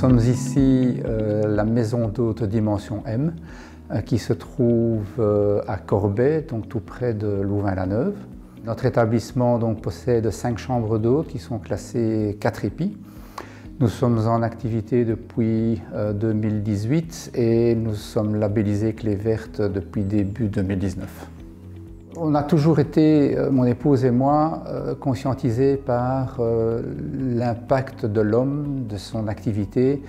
sommes ici la maison d'hôtes dimension M qui se trouve à Corbet, donc tout près de Louvain-la-Neuve. Notre établissement donc, possède 5 chambres d'hôtes qui sont classées 4 épis. Nous sommes en activité depuis 2018 et nous sommes labellisés Clé Verte depuis début 2019. On a toujours été, mon épouse et moi, conscientisés par l'impact de l'homme, de son activité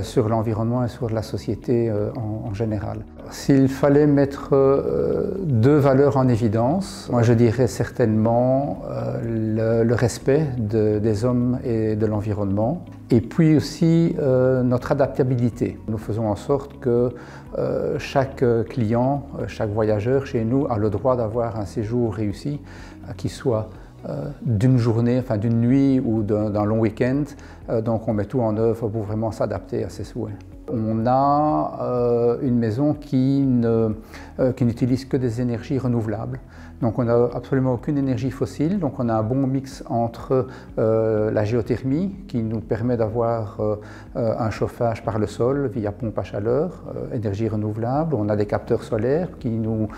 sur l'environnement et sur la société en général. S'il fallait mettre 2 valeurs en évidence, moi je dirais certainement le respect des hommes et de l'environnement, et puis aussi notre adaptabilité. Nous faisons en sorte que chaque client, chaque voyageur chez nous a le droit d'avoir un séjour réussi, qui soit d'une journée, enfin d'une nuit ou d'un long week-end. Donc on met tout en œuvre pour vraiment s'adapter à ses souhaits. On a une maison qui n'utilise que des énergies renouvelables. Donc on n'a absolument aucune énergie fossile, donc on a un bon mix entre la géothermie qui nous permet d'avoir un chauffage par le sol via pompe à chaleur, énergie renouvelable. On a des capteurs solaires qui nous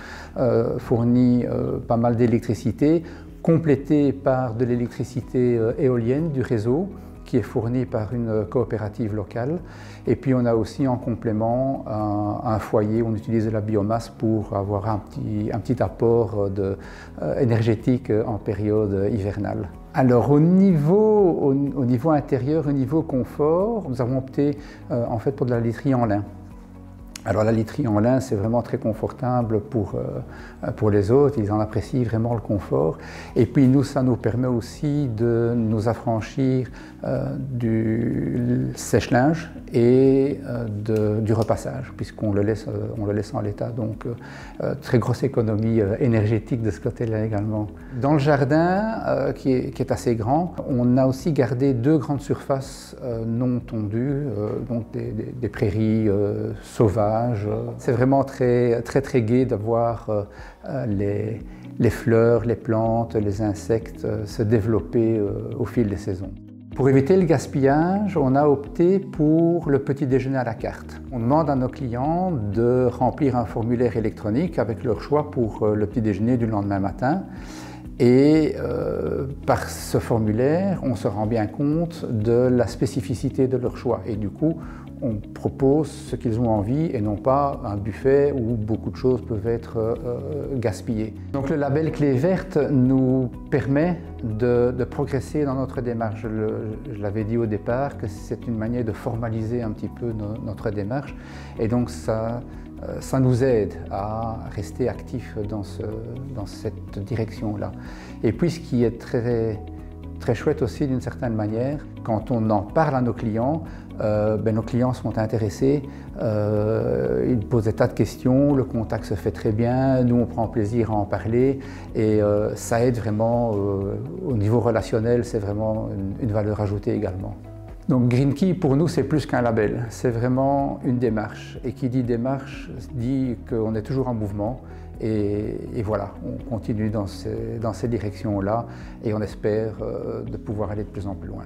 fournissent pas mal d'électricité, complétée par de l'électricité éolienne du réseau, qui est fournie par une coopérative locale. Et puis on a aussi en complément un foyer où on utilise de la biomasse pour avoir un petit apport énergétique en période hivernale. Alors au niveau intérieur, au niveau confort, nous avons opté en fait pour de la literie en lin. Alors la literie en lin, c'est vraiment très confortable pour les hôtes, ils en apprécient vraiment le confort. Et puis nous, ça nous permet aussi de nous affranchir du sèche-linge et du repassage, puisqu'on le laisse en l'état. Donc très grosse économie énergétique de ce côté-là également. Dans le jardin, qui est assez grand, on a aussi gardé 2 grandes surfaces non tondues, donc des prairies sauvages. C'est vraiment très gai de voir les fleurs, les plantes, les insectes se développer au fil des saisons. Pour éviter le gaspillage, on a opté pour le petit déjeuner à la carte. On demande à nos clients de remplir un formulaire électronique avec leur choix pour le petit déjeuner du lendemain matin. Et par ce formulaire, on se rend bien compte de la spécificité de leur choix. Et du coup, on propose ce qu'ils ont envie et non pas un buffet où beaucoup de choses peuvent être gaspillées. Donc le label Clé Verte nous permet de progresser dans notre démarche. Je l'avais dit au départ que c'est une manière de formaliser un petit peu notre démarche. Et donc ça nous aide à rester actifs dans cette direction-là. Et puis ce qui est très chouette aussi d'une certaine manière, quand on en parle à nos clients, nos clients sont intéressés, ils posent des tas de questions, le contact se fait très bien, nous on prend plaisir à en parler et ça aide vraiment au niveau relationnel, c'est vraiment une valeur ajoutée également. Donc Green Key pour nous c'est plus qu'un label, c'est vraiment une démarche et qui dit démarche dit qu'on est toujours en mouvement et voilà, on continue dans ces directions-là et on espère de pouvoir aller de plus en plus loin.